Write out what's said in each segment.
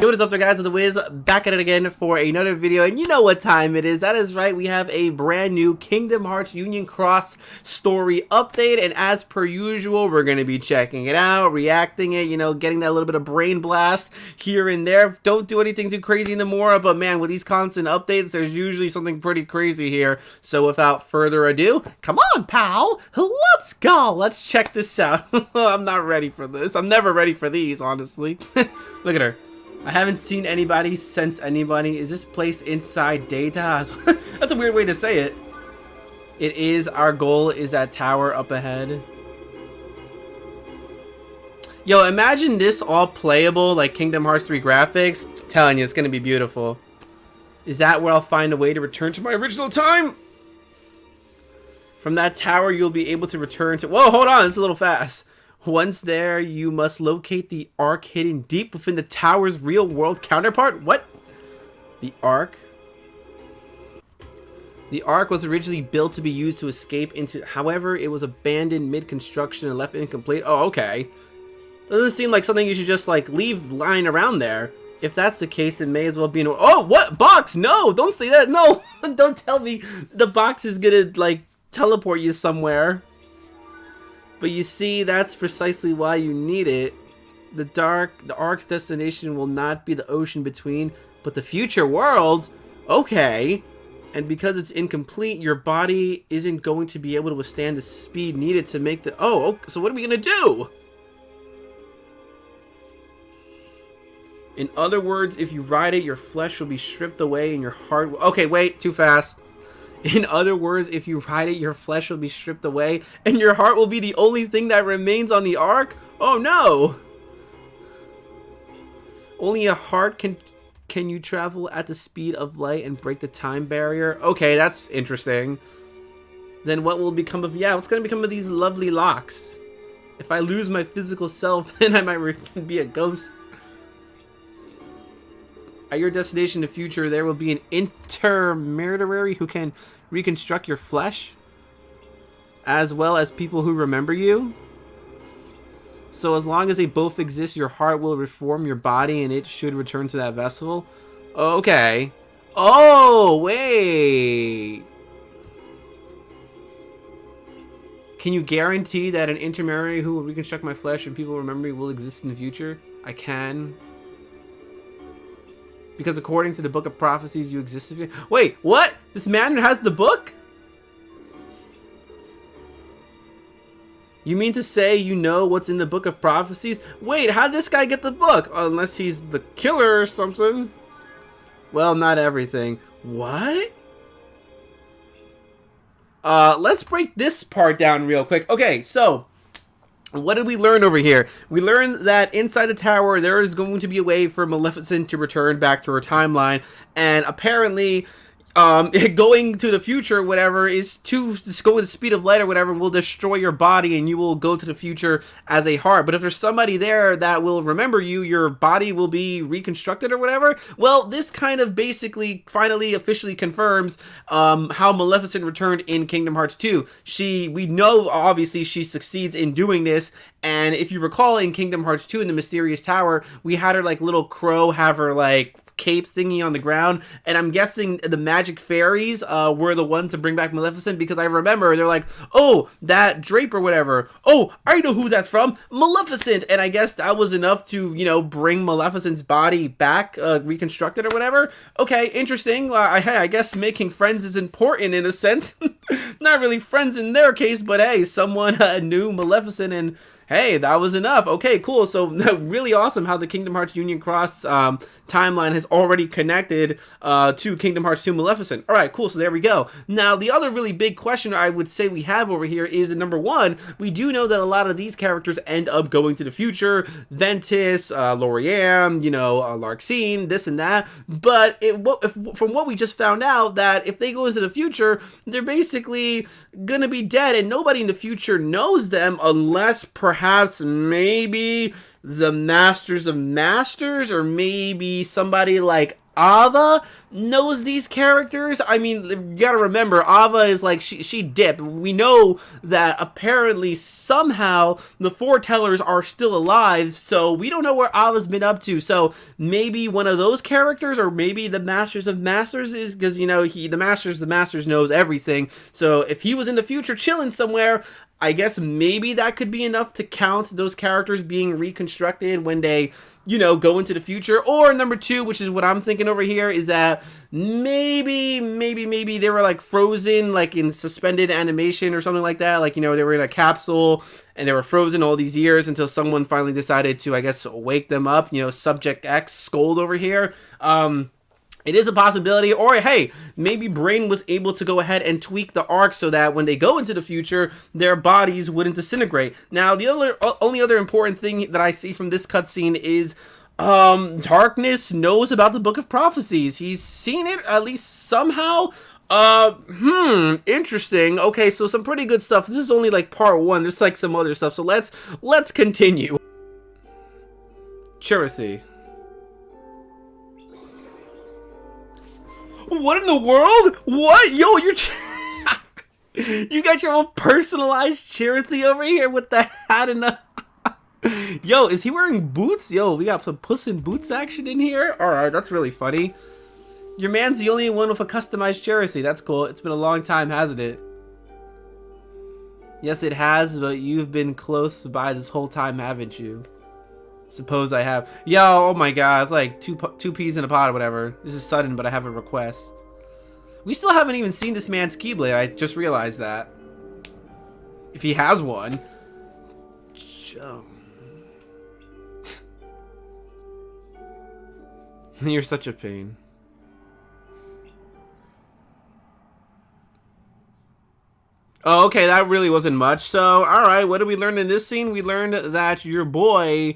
What is up there, guys? Of the Wiz, back at it again for another video, and you know what time it is. That is right, we have a brand new Kingdom Hearts Union Cross story update, and as per usual, we're going to be checking it out, reacting it, you know, getting that little bit of brain blast here and there. Don't do anything too crazy in the Mora, but man, with these constant updates, there's usually something pretty crazy here. So without further ado, come on, pal, let's go. Let's check this out. I'm not ready for this. I'm never ready for these, honestly. Look at her. I haven't seen anybody since anybody. Is this place inside data? That's a weird way to say it. It is. Our goal is that tower up ahead. Yo, imagine this all playable like Kingdom Hearts 3 graphics. I'm telling you, it's going to be beautiful. Is that where I'll find a way to return to my original time? From that tower, you'll be able to return to... Whoa, hold on. It's a little fast. Once there, you must locate the Ark hidden deep within the tower's real-world counterpart. What? The Ark? The Ark was originally built to be used to escape into... However, it was abandoned mid-construction and left incomplete. Oh, okay. Doesn't seem like something you should just, like, leave lying around there. If that's the case, it may as well be an... Oh, what? Box? No! Don't say that! No! Don't tell me the box is gonna, like, teleport you somewhere. But you see, that's precisely why you need it. The Ark's destination will not be the ocean between, but the future world. Okay. And because it's incomplete, your body isn't going to be able to withstand the speed needed to make the... Oh, so what are we going to do? In other words, if you ride it, your flesh will be stripped away and your heart... Okay, wait, too fast. In other words, if you ride it, your flesh will be stripped away, and your heart will be the only thing that remains on the Ark? Oh no! Only a heart can you travel at the speed of light and break the time barrier? Okay, that's interesting. Then what will become of... Yeah, what's going to become of these lovely locks? If I lose my physical self, then I might be a ghost. At your destination in the future, there will be an intermediary who can reconstruct your flesh, as well as people who remember you. So as long as they both exist, your heart will reform your body and it should return to that vessel. Okay. Oh, wait. Can you guarantee that an intermediary who will reconstruct my flesh and people remember me will exist in the future? I can. Because according to the Book of Prophecies, you exist. Wait, what? This man has the book? You mean to say you know what's in the Book of Prophecies? Wait, how did this guy get the book? Unless he's the killer or something. Well, not everything. What? Let's break this part down real quick. Okay, so... what did we learn over here? We learned that inside the tower, there is going to be a way for Maleficent to return back to her timeline. And apparently, going to the future, whatever, is to just go with the speed of light or whatever, will destroy your body and you will go to the future as a heart. But if there's somebody there that will remember you, your body will be reconstructed or whatever. Well, this kind of basically finally officially confirms how Maleficent returned in Kingdom Hearts 2. We know obviously she succeeds in doing this. And if you recall in Kingdom Hearts 2 in the Mysterious Tower, we had her like little crow have her like cape thingy on the ground, and I'm guessing the magic fairies were the ones to bring back Maleficent, because I remember they're like, oh, that drape or whatever, oh, I know who that's from, Maleficent, and I guess that was enough to, you know, bring Maleficent's body back, reconstructed or whatever. Okay, interesting. I guess making friends is important in a sense. Not really friends in their case, but hey, someone knew Maleficent and hey, that was enough. Okay, cool. So really awesome how the Kingdom Hearts Union Cross timeline has already connected to Kingdom Hearts 2 Maleficent. All right, cool. So there we go. Now, the other really big question I would say we have over here is, number one, we do know that a lot of these characters end up going to the future. Ventus, Loriam, you know, Larxene, this and that. But from what we just found out, that if they go into the future, they're basically gonna be dead, and nobody in the future knows them unless perhaps maybe the Masters of Masters, or maybe somebody like Ava knows these characters. I mean, you gotta remember, Ava is like, she dipped. We know that apparently somehow the foretellers are still alive, so we don't know where Ava's been up to. So maybe one of those characters, or maybe the Masters of Masters is, because, you know, the Masters knows everything. So if he was in the future chilling somewhere, I guess maybe that could be enough to count those characters being reconstructed when they, you know, go into the future. Or number two, which is what I'm thinking over here, is that maybe they were like frozen, like in suspended animation or something like that. Like, you know, they were in a capsule and they were frozen all these years until someone finally decided to, I guess, wake them up. You know, Subject X, Scold over here. It is a possibility. Or, hey, maybe Brain was able to go ahead and tweak the arc so that when they go into the future, their bodies wouldn't disintegrate. Now, the only other important thing that I see from this cutscene is Darkness knows about the Book of Prophecies. He's seen it, at least somehow. Interesting. Okay, so some pretty good stuff. This is only like part one. There's like some other stuff. So let's continue. Chiracy. What in the world? What? Yo, you're... You got your own personalized Chiracy over here with the hat and the... Yo, is he wearing boots? Yo, we got some Puss in Boots action in here? Alright, that's really funny. Your man's the only one with a customized Chiracy. That's cool. It's been a long time, hasn't it? Yes, it has, but you've been close by this whole time, haven't you? Suppose I have. Yo, oh my god, like two peas in a pod or whatever. This is sudden, but I have a request. We still haven't even seen this man's Keyblade. I just realized that. If he has one. You're such a pain. Oh, okay, that really wasn't much. So, alright, what did we learn in this scene? We learned that your boy,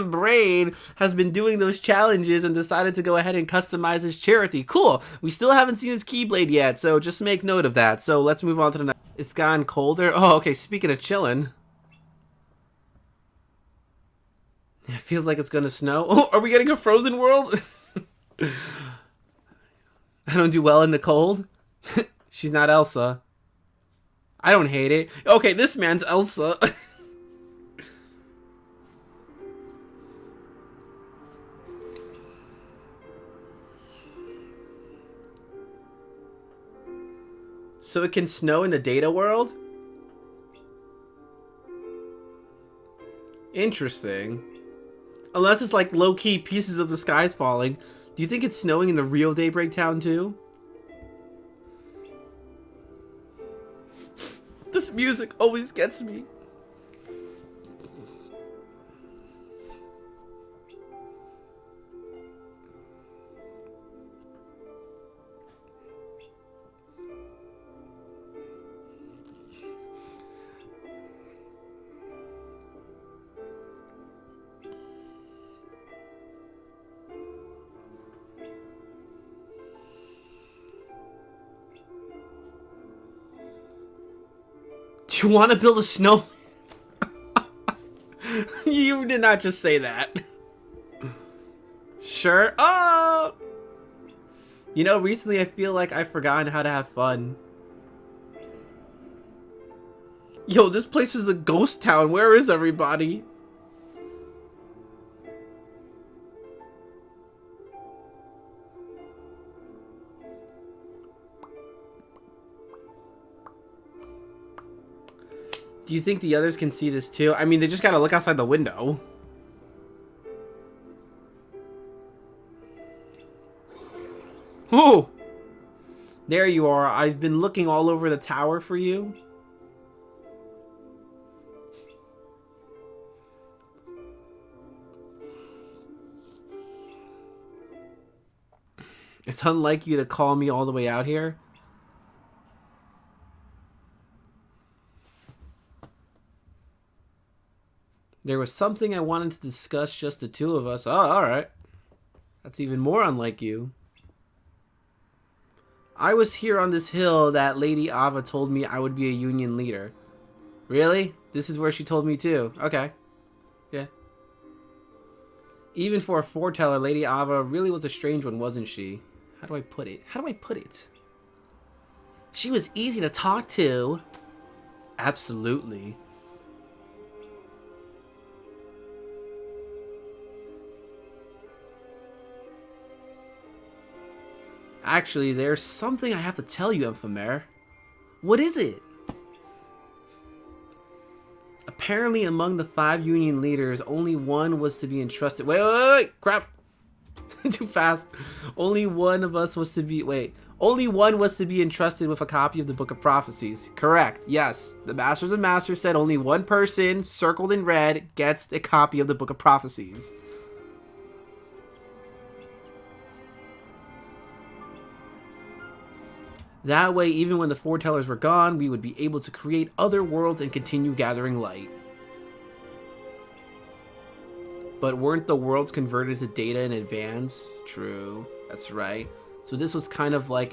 Brain, has been doing those challenges and decided to go ahead and customize his Charity. Cool. We still haven't seen his Keyblade yet, so just make note of that. So, let's move on to the next. It's gotten colder. Oh, okay, speaking of chillin'. It feels like it's gonna snow. Oh, are we getting a frozen world? I don't do well in the cold. She's not Elsa. I don't hate it. Okay, this man's Elsa. So it can snow in the data world? Interesting. Unless it's like low-key pieces of the sky's falling. Do you think it's snowing in the real Daybreak Town too? This music always gets me. Do you want to build a snow? You did not just say that. Sure. Oh! You know, recently I feel like I've forgotten how to have fun. Yo, this place is a ghost town. Where is everybody? Do you think the others can see this too? I mean, they just gotta look outside the window. Oh! There you are. I've been looking all over the tower for you. It's unlike you to call me all the way out here. There was something I wanted to discuss, just the two of us. Oh, alright. That's even more unlike you. I was here on this hill that Lady Ava told me I would be a union leader. Really? This is where she told me too. Okay. Yeah. Even for a foreteller, Lady Ava really was a strange one, wasn't she? How do I put it? She was easy to talk to. Absolutely. Actually, there's something I have to tell you, Emphamer. What is it? Apparently, among the 5 Union leaders, only one was to be entrusted. Wait! Crap! Too fast. Only one was to be entrusted with a copy of the Book of Prophecies. Correct. Yes. The Masters of Masters said only one person, circled in red, gets a copy of the Book of Prophecies. That way, even when the foretellers were gone, we would be able to create other worlds and continue gathering light. But weren't the worlds converted to data in advance? True. That's right. So this was kind of like...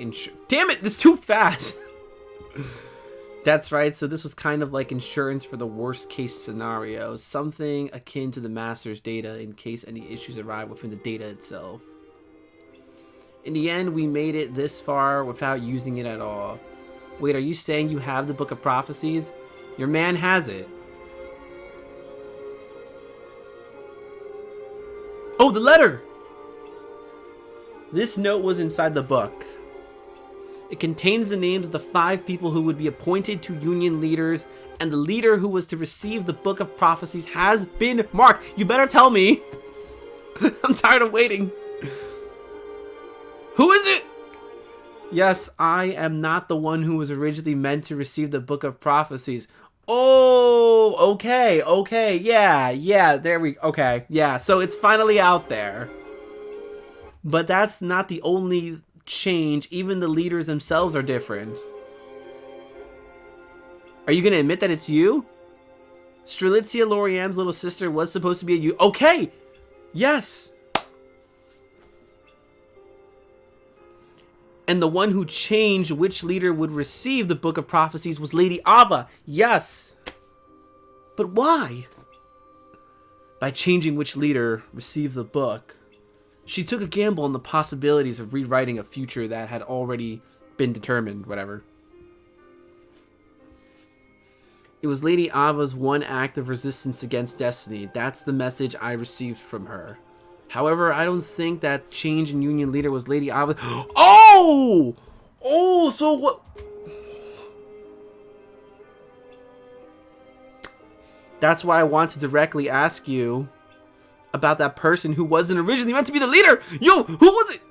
Damn it! It's too fast! That's right. So this was kind of like insurance for the worst case scenario. Something akin to the master's data in case any issues arrive within the data itself. In the end, we made it this far without using it at all. Wait, are you saying you have the Book of Prophecies? Your man has it. Oh, the letter! This note was inside the book. It contains the names of the 5 people who would be appointed to Union leaders, and the leader who was to receive the Book of Prophecies has been marked. You better tell me. I'm tired of waiting. Who is it? Yes, I am not the one who was originally meant to receive the Book of Prophecies. Oh, okay, yeah, there we, okay, yeah, so it's finally out there. But that's not the only change, even the leaders themselves are different. Are you gonna admit that it's you? Strelitzia, Loriam's little sister, was supposed to be a you. Okay, yes. And the one who changed which leader would receive the Book of Prophecies was Lady Ava. Yes. But why? By changing which leader received the book, she took a gamble on the possibilities of rewriting a future that had already been determined, whatever. It was Lady Ava's one act of resistance against destiny. That's the message I received from her. However, I don't think that change in Union leader was Lady Ava. Oh! Oh, so what? That's why I want to directly ask you about that person who wasn't originally meant to be the leader. Yo, who was it?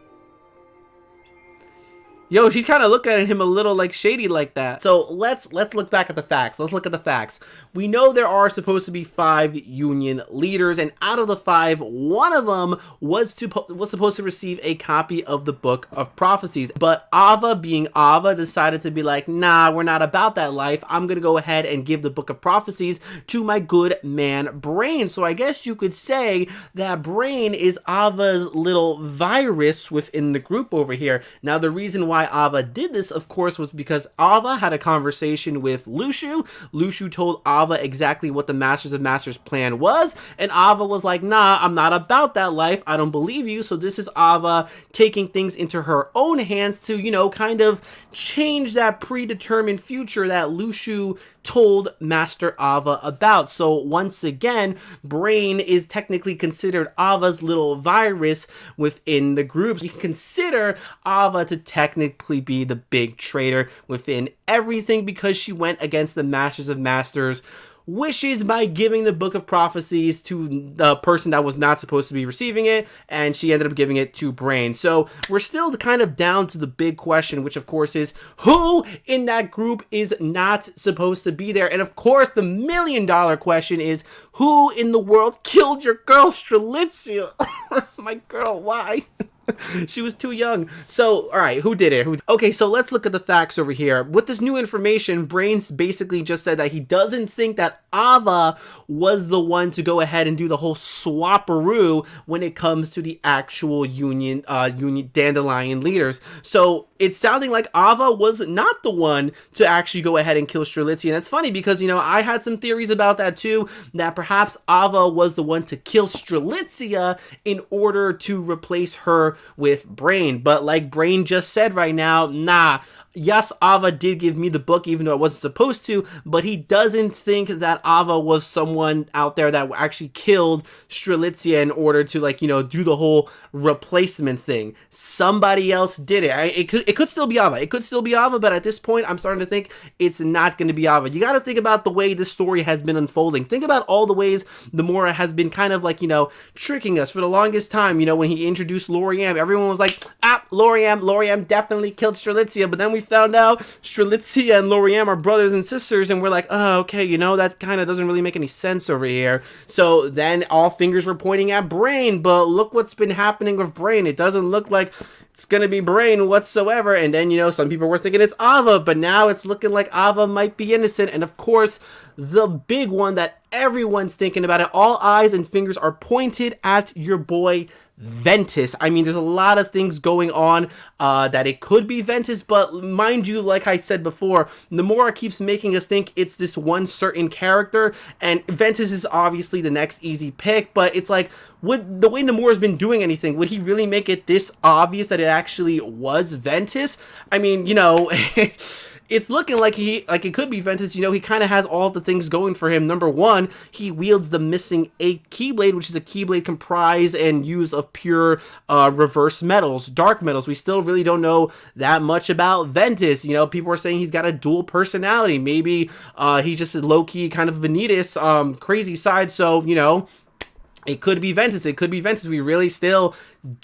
Yo, she's kind of looking at him a little like shady like that. So let's look back at the facts. Let's look at the facts. We know there are supposed to be 5 Union leaders, and out of the 5, one of them was supposed to receive a copy of the Book of Prophecies. But Ava, being Ava, decided to be like, nah, we're not about that life. I'm gonna go ahead and give the Book of Prophecies to my good man Brain. So I guess you could say that Brain is Ava's little virus within the group over here. Now the reason why Ava did this, of course, was because Ava had a conversation with Lushu. Lushu told Ava exactly what the Masters of Masters plan was, and Ava was like, nah, I'm not about that life. I don't believe you. So this is Ava taking things into her own hands to, you know, kind of change that predetermined future that Lushu told Master Ava about. So once again, Brain is technically considered Ava's little virus within the group. You can consider Ava to technically be the big traitor within everything because she went against the Masters of Masters wishes by giving the Book of Prophecies to the person that was not supposed to be receiving it, and she ended up giving it to Brain. So we're still kind of down to the big question, which of course is, who in that group is not supposed to be there? And of course, the million-dollar question is, who in the world killed your girl, Strelitzia? My girl, why? She was too young. So, all right, who did it? Okay, so let's look at the facts over here. With this new information, Brains basically just said that he doesn't think that Ava was the one to go ahead and do the whole swapperoo when it comes to the actual Union Dandelion leaders. So it's sounding like Ava was not the one to actually go ahead and kill Strelitzia. And it's funny because, you know, I had some theories about that too, that perhaps Ava was the one to kill Strelitzia in order to replace her with Brain. But like Brain just said right now, nah. Yes, Ava did give me the book, even though I wasn't supposed to, but he doesn't think that Ava was someone out there that actually killed Strelitzia in order to, like, you know, do the whole replacement thing. Somebody else did it. It could still be Ava. It could still be Ava, but at this point, I'm starting to think it's not going to be Ava. You got to think about the way this story has been unfolding. Think about all the ways Nomura has been kind of, like, you know, tricking us for the longest time. You know, when he introduced Loriam, everyone was like, Loriam definitely killed Strelitzia, but then we found out Strelitzia and Loriam are brothers and sisters, and we're like, oh, okay, you know, that kind of doesn't really make any sense over here. So then all fingers were pointing at Brain, but look what's been happening with Brain. It doesn't look like it's gonna be Brain whatsoever. And then, you know, some people were thinking it's Ava, but now it's looking like Ava might be innocent. And of course, the big one that everyone's thinking about, it, all eyes and fingers are pointed at your boy Ventus. I mean, there's a lot of things going on that it could be Ventus, but mind you, like I said before, Nomura keeps making us think it's this one certain character, and Ventus is obviously the next easy pick, but it's like, would the way Nomura's been doing anything, would he really make it this obvious that it actually was Ventus? I mean, you know, it's looking like it could be Ventus. You know, he kind of has all the things going for him. Number one, he wields the missing 8 Keyblade, which is a Keyblade comprised and used of pure reverse metals, dark metals. We still really don't know that much about Ventus. You know, people are saying he's got a dual personality. Maybe he's just a low-key kind of Vanitas crazy side. So, you know, it could be Ventus. It could be Ventus. We really still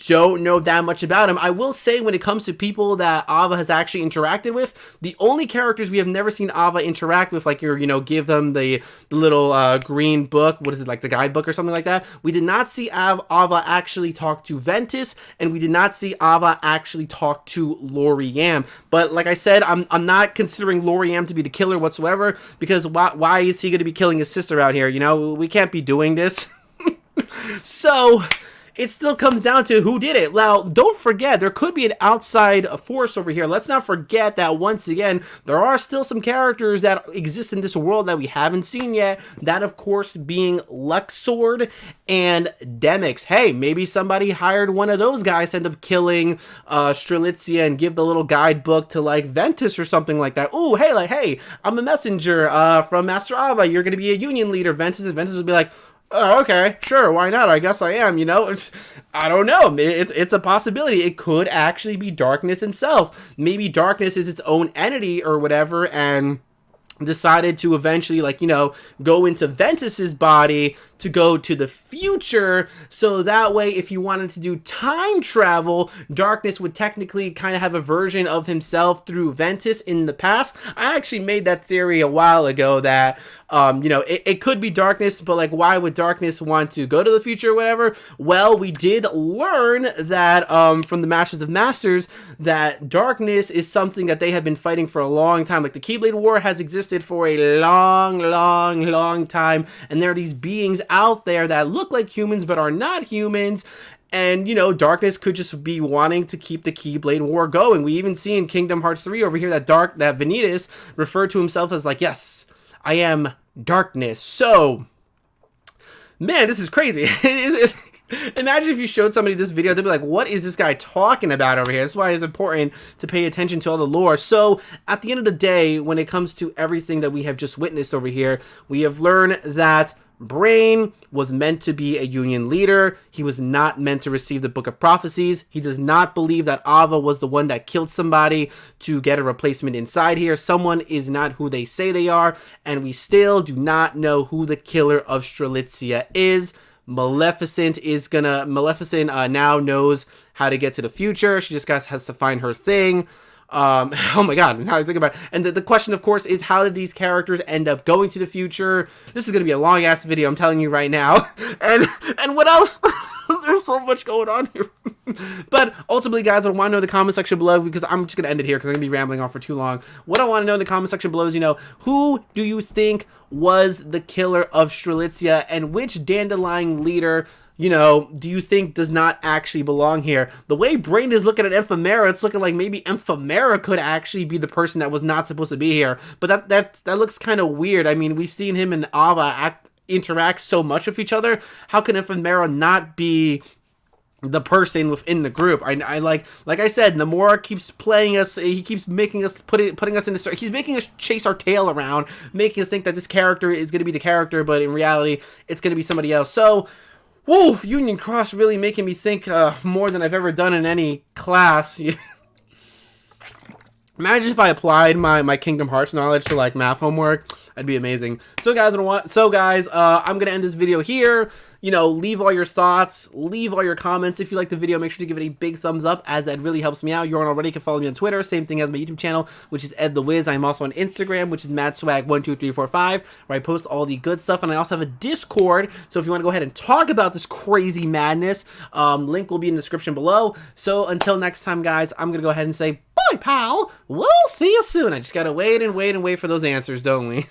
don't know that much about him. I will say, when it comes to people that Ava has actually interacted with, the only characters we have never seen Ava interact with, like, you know, give them the little green book, what is it, like the guidebook or something like that. We did not see Ava actually talk to Ventus, and we did not see Ava actually talk to Loriam. But like I said, I'm not considering Loriam to be the killer whatsoever, because why is he going to be killing his sister out here? You know, we can't be doing this. So it still comes down to who did it. Now, don't forget, there could be an outside force over here. Let's not forget that, once again, there are still some characters that exist in this world that we haven't seen yet. That, of course, being Luxord and Demix. Hey, maybe somebody hired one of those guys to end up killing Strelitzia and give the little guidebook to, like, Ventus or something like that. Ooh, hey, like, hey, I'm a messenger from Master Ava. You're going to be a union leader, Ventus. And Ventus would be like, oh, okay, sure, why not? I guess I am, you know? I don't know. It's a possibility. It could actually be Darkness himself. Maybe Darkness is its own entity or whatever, and decided to eventually, like, you know, go into Ventus's body to go to the future, so that way, if you wanted to do time travel, Darkness would technically kind of have a version of himself through Ventus in the past. I actually made that theory a while ago that, you know, it could be Darkness, but, like, why would Darkness want to go to the future or whatever? Well, we did learn that, from the Masters of Masters, that Darkness is something that they have been fighting for a long time. Like, the Keyblade War has existed for a long time, and there are these beings out there that look like humans but are not humans, and, you know, Darkness could just be wanting to keep the Keyblade War going. We even see in Kingdom Hearts 3 over here that Vanitas referred to himself as, like, yes, I am Darkness. So, man, this is crazy. Imagine if you showed somebody this video, they'd be like, what is this guy talking about over here? That's why it's important to pay attention to all the lore. So, at the end of the day, when it comes to everything that we have just witnessed over here, we have learned that Brain was meant to be a Union leader. He was not meant to receive the Book of Prophecies. He does not believe that Ava was the one that killed somebody to get a replacement inside here. Someone is not who they say they are, and we still do not know who the killer of Strelitzia is. Maleficent now knows how to get to the future. She just has to find her thing. Oh my god, now I think about it. And the question, of course, is how did these characters end up going to the future? This is going to be a long-ass video, I'm telling you right now. And what else? There's so much going on here. But ultimately, guys, what I want to know in the comment section below, because I'm just going to end it here because I'm going to be rambling on for too long. What I want to know in the comment section below is, who do you think was the killer of Strelitzia, and which Dandelion leader, do you think does not actually belong here? The way Brain is looking at Ephemera, it's looking like maybe Ephemera could actually be the person that was not supposed to be here. But that looks kind of weird. I mean, we've seen him and Ava interact so much with each other. How can Ephemera not be the person within the group? I like I said, the more keeps playing us, he keeps making us putting us in this. He's making us chase our tail around, making us think that this character is going to be the character, but in reality, it's going to be somebody else. So, woof, Union Cross really making me think more than I've ever done in any class. Imagine if I applied my Kingdom Hearts knowledge to like math homework. That'd be amazing. So guys, I'm gonna end this video here. Leave all your thoughts, leave all your comments. If you like the video, make sure to give it a big thumbs up, as that really helps me out. You already can follow me on Twitter, same thing as my YouTube channel, which is Ed the Wiz. I'm also on Instagram, which is MadSwag12345, where I post all the good stuff, and I also have a Discord. So if you want to go ahead and talk about this crazy madness, link will be in the description below. So until next time, guys, I'm gonna go ahead and say bye, pal. We'll see you soon. I just gotta wait and wait and wait for those answers, don't we?